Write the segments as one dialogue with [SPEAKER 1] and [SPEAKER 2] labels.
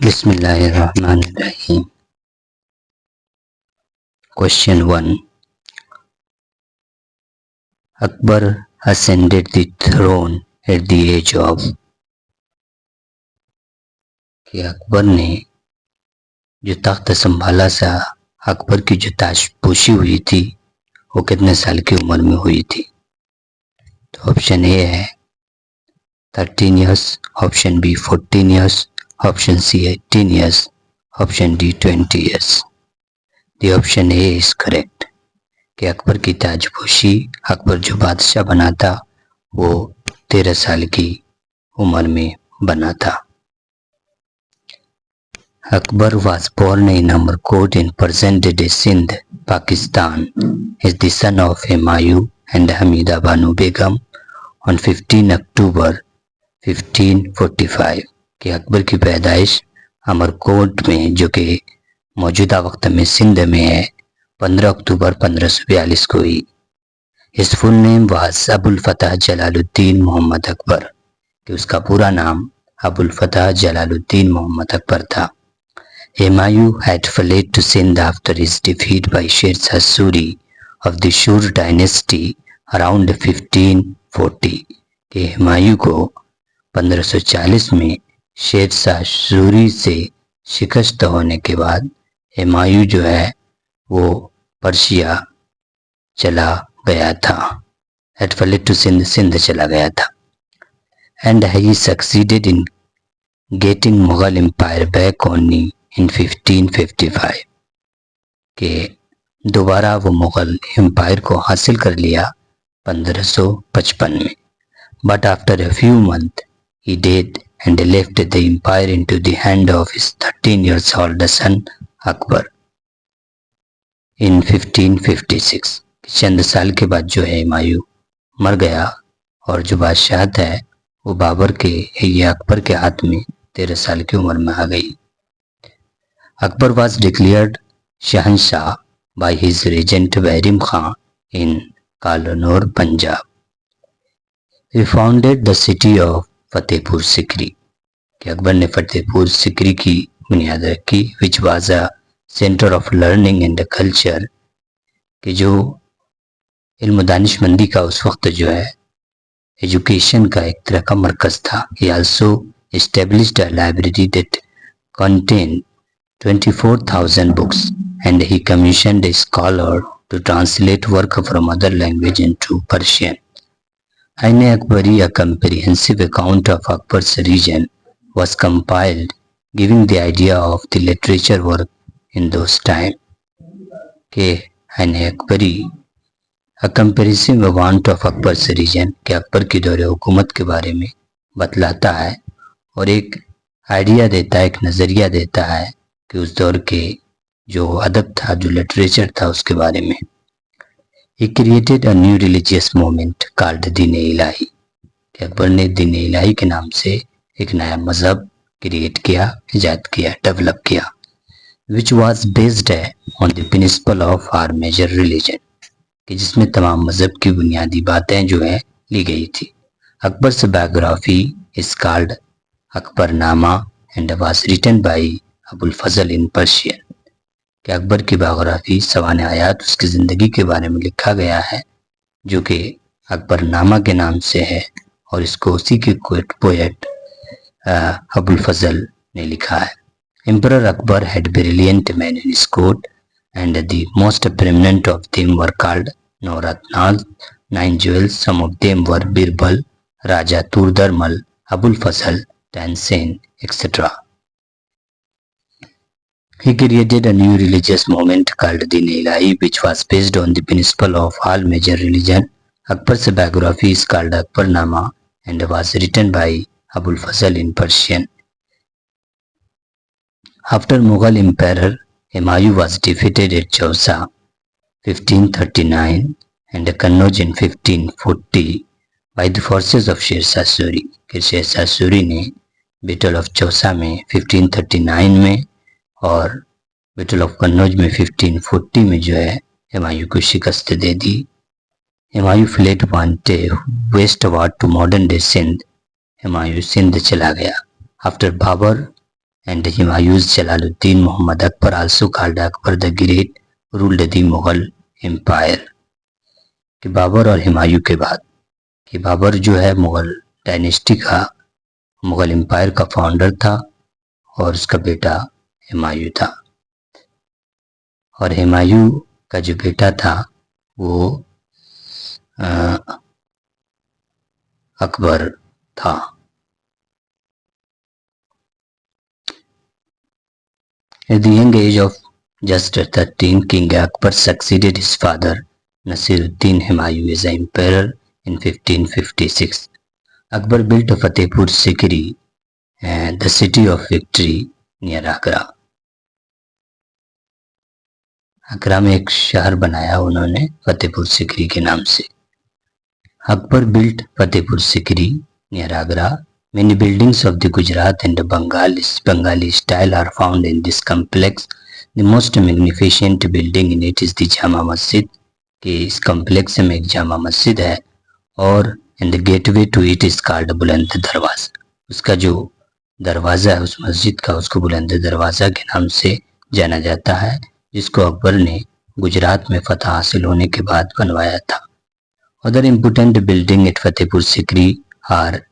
[SPEAKER 1] Bismillahirrahmanirrahim. Question 1. Akbar ascended the throne at the age of कि अकबर ने जो तख्त संभाला सा अकबर की जो ताजपोशी हुई थी वो कितने साल की उम्र में हुई थी? तो ऑप्शन ए है 13 years, option B 14 years, option C 18 years, option D 20 years. The option A is correct कि अकबर की ताजपोशी अकबर जो बादशाह बना था वो 13 साल की उम्र में बना था। Akbar was born in Amarkot in present-day Sindh, Pakistan. He is the son of Humayun and Hamida Banu Begum on 15 October 1545 कि अकबर की पैदाइश अमरकोट में जो कि मौजूदा वक्त में सिंध में है 15 अक्टूबर 1542 को हुई। His full name was Abul फतह जलालुद्दीन मोहम्मद अकबर कि उसका पूरा नाम अबुल फतह जलालुद्दीन मोहम्मद अकबर था। Humayun had fled to Sindh after his defeat by Sher Shah Suri of the Shur dynasty around 1540 कि हुमायूं को 1540 में शेर शाह सूरी से शिकस्त होने के बाद हुमायूं जो है वो पर्शिया चला गया था। Had fled to Sindh, Sindh चला गया था। And he succeeded in getting Mughal Empire back only in 1555 के दोबारा वो मुगल एम्पायर को हासिल कर लिया 1555 में। But after a few months he died and left the empire into the hand of his 13 years old son Akbar in 1556। चंद साल के बाद जो है हुमायूं मर गया और जो बादशाहत है वो बाबर के या अकबर के हाथ में 13 साल की उम्र में आ गई। Akbar was declared Shahanshah by his regent Bairam Khan in Kalonor, Punjab. He founded the city of Fatehpur Sikri कि अकबर ने फतेहपुर सिकरी की बुनियाद रखी which was a center of learning and culture कि जो इल्म दानिशमंदी का उस वक्त जो है एजुकेशन का एक तरह का मरकज था। He also established a library that contained 24,000 books and he commissioned a scholar to translate work from other language into Persian. Ain Akbari, a comprehensive account of Akbar's region, was compiled, giving the idea of the literature work in those times. के Ain Akbari, a comprehensive account of Akbar's region के अकबर की दौरे हुकूमत के बारे में बतलाता है और एक आइडिया देता है, एक नज़रिया देता है कि उस दौर के जो अदब था, जो लिटरेचर था उसके बारे में। He created a new religious movement called दीन इलाही कि अकबर ने दीन इलाही के नाम से एक नया मजहब क्रिएट किया, इजाद किया, डेवलप किया which was based on the principle of our major religion कि जिसमें तमाम मजहब की बुनियादी बातें जो है ली गई थी। Akbar's biography is called Akbarnama and was written by Abul Fazal in Persian कि अकबर की बायोग्राफी सवान आयात उसकी ज़िंदगी के बारे में लिखा गया है जो कि अकबरनामा के नाम से है और इसको उसी के पोएट अबुल फजल ने लिखा है। Emperor Akbar had brilliant men in his court and the most prominent of them were called नवरत्नास, 9 jewels. Some of them were Birbal, Raja Turdarmal, Abul Fazl, Tansen, etc. He created a new religious movement called Din Ilahi which was based on the principle of all major religion. Akbar's biography is called Akbarnama and was written by Abul Fazl in Persian. After Mughal Emperor Humayun was defeated at Chausa 1539 and Kannauj in 1540 by the forces of Sher Shah Suri कि शेर शाह सूरी ने battle of Chausa में 1539 में और battle of Kannauj में 1540 में जो है हुमायूं को शिकस्त दे दी। Humayun fled wanted westward to modern day Sindh, Humayun Sindh चला गया। After Babur and Humayun's Jalaluddin Muhammad Akbar, also called Akbar the Great, ruled the Mughal Empire. कि बाबर और हुमायूं के बाद कि बाबर जो है मुगल डायनेस्टी का, मुगल एम्पायर का फाउंडर था और उसका बेटा हुमायूं था। और हुमायूं का जो बेटा था वो अकबर था। At the young age of just 13, King Akbar succeeded his father Nasiruddin Humayun as emperor in 1556. Akbar built Fatehpur Sikri, the city of victory near Agra. Agra में एक शहर बनाया उन्होंने फतेहपुर सिकरी के नाम से। Akbar built Fatehpur Sikri near Agra. Many buildings of the Gujarat and the Bengali style are found in this complex. The most magnificent building in it is the Jama Masjid. कि इस कॉम्प्लेक्स में एक जामा मस्जिद है और and the gateway to it is called बुलंद दरवाज़ा। उसका जो दरवाज़ा है उस मस्जिद का, उसको बुलंद दरवाज़ा के नाम से जाना जाता है, जिसको अकबर ने गुजरात में फतह हासिल होने के बाद बनवाया था। Other important building at Fatehpur Sikri are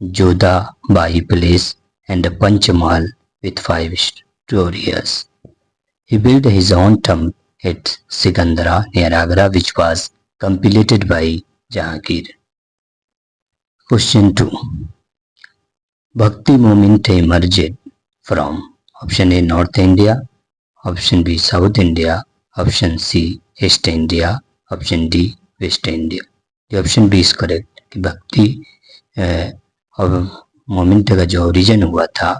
[SPEAKER 1] Jodha Bahi Palace and Panch Mahal with 5 stories. He built his own tomb at Sikandra near Agra, which was completed by Jahangir. Question 2. Bhakti movement emerged from option A North India, option B South India, option C East India, option D West India. The option B is correct कि भक्ति moment का जो origin हुआ था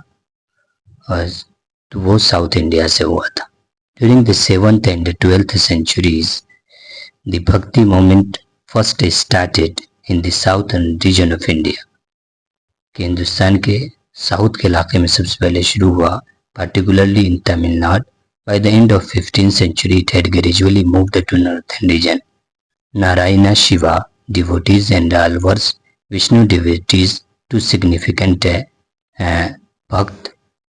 [SPEAKER 1] तो वो south India से हुआ था। During the 7th and 12th centuries, the Bhakti movement first started in the southern region of India. कि हिंदुस्तान के साउथ के इलाके में सबसे पहले शुरू हुआ, particularly in Tamil Nadu. By the end of 15th century, it had gradually moved to northern region. Narayana Shiva devotees and Alvars Vishnu devotees, two significant Bhakt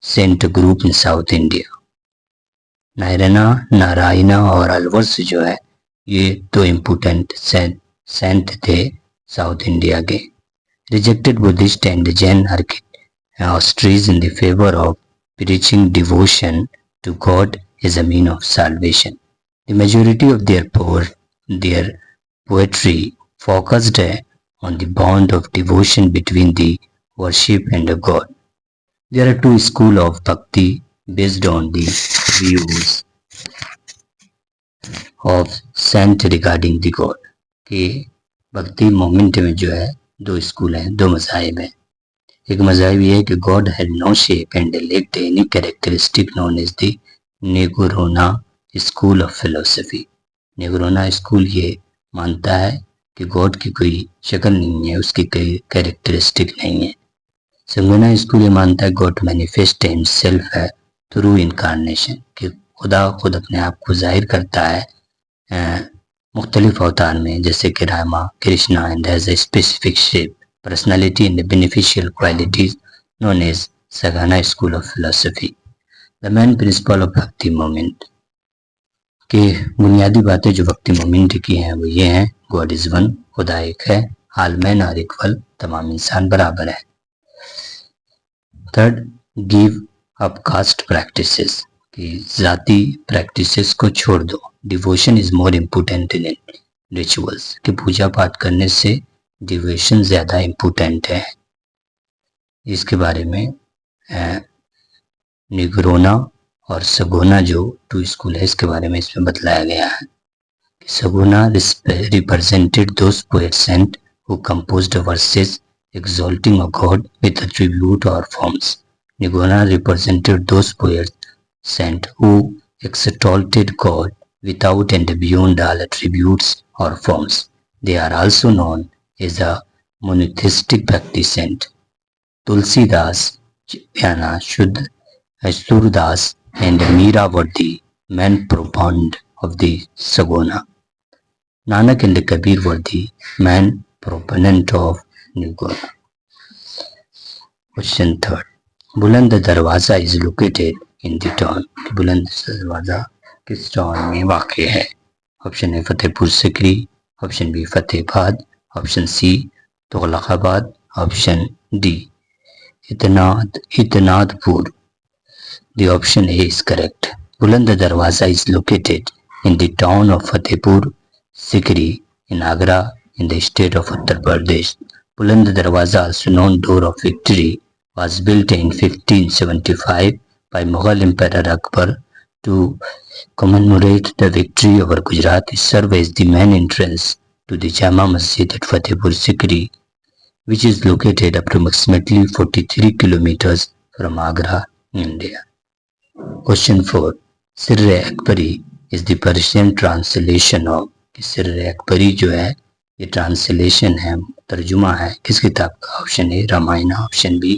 [SPEAKER 1] saint group in South India. Narayana और अलवर्स जो है ये दो important saint थे South India के। Rejected Buddhist and Jain austerities in the favour of preaching devotion to god as a mean of salvation. The majority of their poetry focused on the bond of devotion between the worship and God. There are two schools of bhakti based on the views of saint regarding the God. कि भक्ति moment में जो है दो school हैं, दो मज़ाहिब हैं। एक मज़ाहिब ये है कि God had no shape and lacked any characteristic known as the Negorona school of philosophy. Nirguna school ये मानता है कि गॉड की कोई शक्ल नहीं है, उसकी कोई कैरेक्टरिस्टिक नहीं है। संगोना स्कूल ये मानता है गॉड मैनिफेस्ट हिमसेल्फ है थ्रू इनकारनेशन, कि खुदा खुद अपने आप को जाहिर करता है मुख्तलिफ अवतार में, जैसे कि Rama Krishna and has a specific shape personality and beneficial qualities known as Saguna school of philosophy. The main principle of bhakti movement के बुनियादी बातें जो भक्ति मोमेंट की हैं वो ये हैं, गॉड इज वन, खुदा एक है, ऑल मैन आर इक्वल, तमाम इंसान बराबर है। Third, give up caste practices, कि जाति प्रैक्टिसेस को छोड़ दो। Devotion is more important in rituals, कि पूजा पाठ करने से डिवोशन ज़्यादा इम्पोर्टेंट है। इसके बारे में निगरोना और सगोना जो टू स्कूल है इसके बारे में इसमें बतलाया गया है। सगोना represented those poets and who composed verses exalting a god with attribute or forms. Nigona represented those poets and who exalted God without and beyond all attributes or forms. They are also known as a monotheistic bhakti saint. Tulsidas, Jnana, Shuddha, Surdas and Meera were the main proponent of the Sagona. Nanak and Kabir were the main proponent of Nigona. Question third. Buland Darwaza is located in the town, Buland Darwaza किस town में वाक़ है? Option A Fatehpur Sikri, option B Fatehabad, option C Tughlakabad, option D Itnadpur. The option A is correct. Buland Darwaza is located in the town of Fatehpur Sikri in Agra in the state of Uttar Pradesh. Buland Darwaza, also known Door of Victory, was built in 1575 by Mughal Emperor Akbar to commemorate the victory over Gujarat. It serves as the main entrance to the Jama Masjid at Fatehpur Sikri, which is located approximately 43 kilometers from Agra, India. Question 4. Sirr Akbari is the Persian translation of, Sirr Akbari जो है ये translation है, तर्जुमा है किस किताब का? Option A Ramayan, option B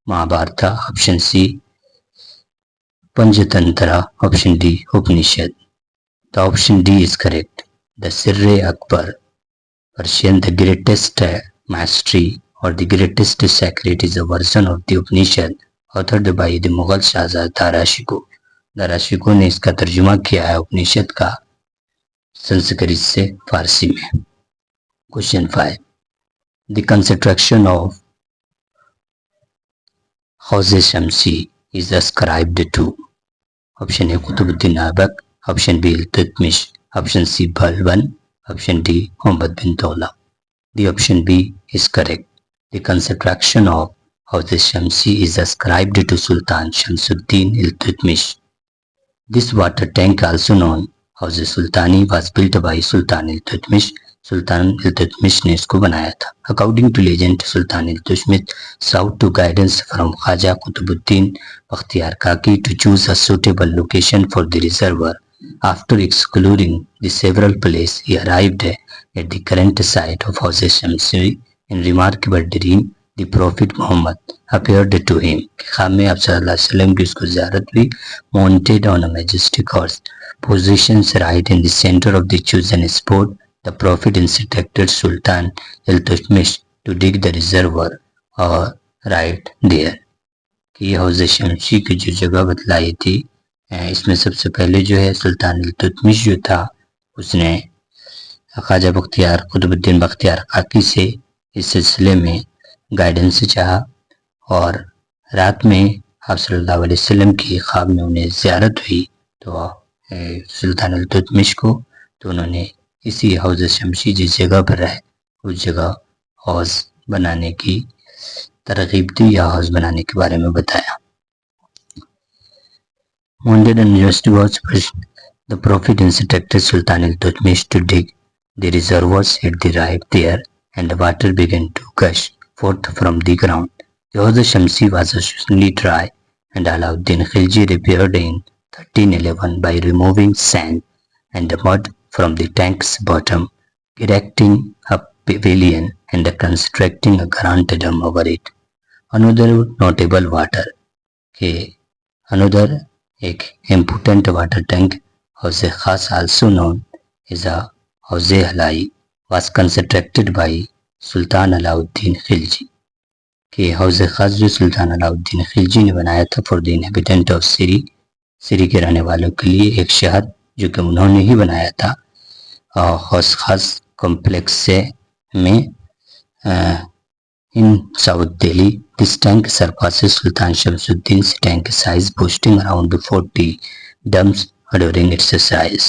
[SPEAKER 1] Mahabharat, option C Panchatantra, option D Upanishad. The option D is correct. The Sirr Akbar Persian the greatest mastery or the greatest secret is a version of the Upanishad authored by the Mughal Shahzad दाराशिको. दाराशिको ने इसका तर्जुमा किया है उपनिषद का संस्कृत से फारसी में. Question 5. The construction of Hauz Shamsi is ascribed to. Option A Qutbuddin Aibak, option B Iltutmish, option C Balban, option D Mohammad bin तौला. The option B is correct. The construction of Hauz Shamsi is ascribed to Sultan Shamsuddin Iltutmish. This water tank, also known Hauz Sultani, was built by Sultan Iltutmish. Sultan Iltutmish ने इसको बनाया था. According to legend, Sultan Iltutmish sought to guidance from Khaja Qutbuddin Bakhtiyar Kaki to choose a suitable location for the reservoir. After exploring the several places, he arrived at the current site of Hauz Shamsi. In remarkable dream, the Prophet Muhammad appeared to him. ख्वाब में आप सल्लल्लाहु अलैहि वसल्लम की उसको ज़ियारत हुई. Mounted on a majestic horse, positions right in the center of the chosen spot, the Prophet instructed Sultan Iltutmish to dig the reservoir or right there. कि हौज शमसी की जो जगह बतलाई थी, इसमें सबसे पहले जो है सुल्तान इल्तुतमिश जो था उसने ख्वाजा बख्तियार कुतुबुद्दीन बख्तियार काकी से इस सिलसिले में गाइडेंस चाहा और रात में आप सल्लल्लाहु अलैहि वसल्लम की ख्वाब में उन्हें ज़ियारत हुई तो सुल्तान इल्तुतमिश को, तो उन्होंने इसी हौज शमसी जिस जगह पर है उस जगह हौज बनाने की तरगीब दी या हौज बनाने के बारे में बताया. Wounded and just was the Prophet instructed Sultan Iltutmish to dig the reservoirs at the right there, and the water began to gush forth from the ground. The Hauz Shamsi was sufficiently dry, and Alauddin Khilji repaired in 1311 by removing sand and mud from the tank's bottom, erecting a pavilion and constructing a grand dome over it. Another notable एक important water tank, Hauz Khas, also known as a Hauz Halai, was constructed by Sultan Alauddin Khilji. कि हौज खास जो सुल्तान अलाउद्दीन खिलजी ने बनाया था for the inhabitant of सीरी, सीरी के रहने वालों के लिए एक शहर जो कि उन्होंने ही बनाया था. हौज खास कॉम्प्लेक्स से में in South Delhi. This tank surpasses Sultan Shamsuddin's tank size, boasting around 40 dumps during its size.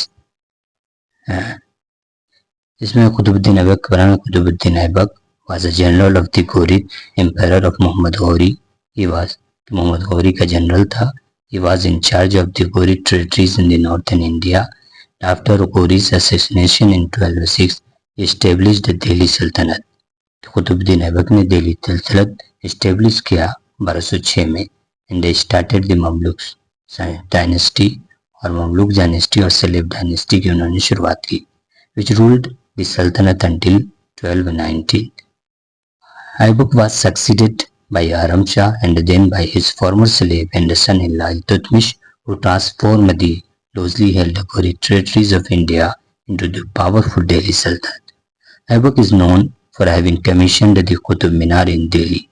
[SPEAKER 1] इसमें Qutubuddin Aibak, Maulana Qutubuddin Aibak was a general of the Ghurid Emperor of Muhammad Ghori. Muhammad Ghori का जनरल था. He was in charge of the Ghurid territories in the northern India. After Ghori's assassination in 1206, he established the Delhi Sultanate. Qutubuddin Aibak ने दिल्ली सल्तनत establish किया 1206 में. And started the Mamluk dynasty, और Mamluk dynasty और सलेब dynasty की उन्होंने शुरुआत की, विच रूल्ड द सल्तनत until 1219. Aibak was succeeded by Aram Shah and then by his former slave and son-in-law Iltutmish, who transformed the loosely held Ghurid territories of India into the powerful Delhi Sultanate. Aibak is known for having commissioned the Qutub Minar in Delhi.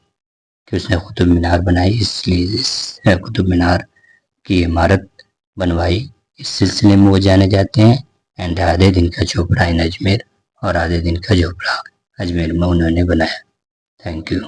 [SPEAKER 1] कि उसने कुतुब मीनार बनाई, इसलिए इस कुतुब मीनार की इमारत बनवाई। इस सिलसिले में वो जाने जाते हैं। एंड आधे दिन का झोपड़ा इन अजमेर और आधे दिन का झोपड़ा अजमेर में उन्होंने बनाया। Thank you.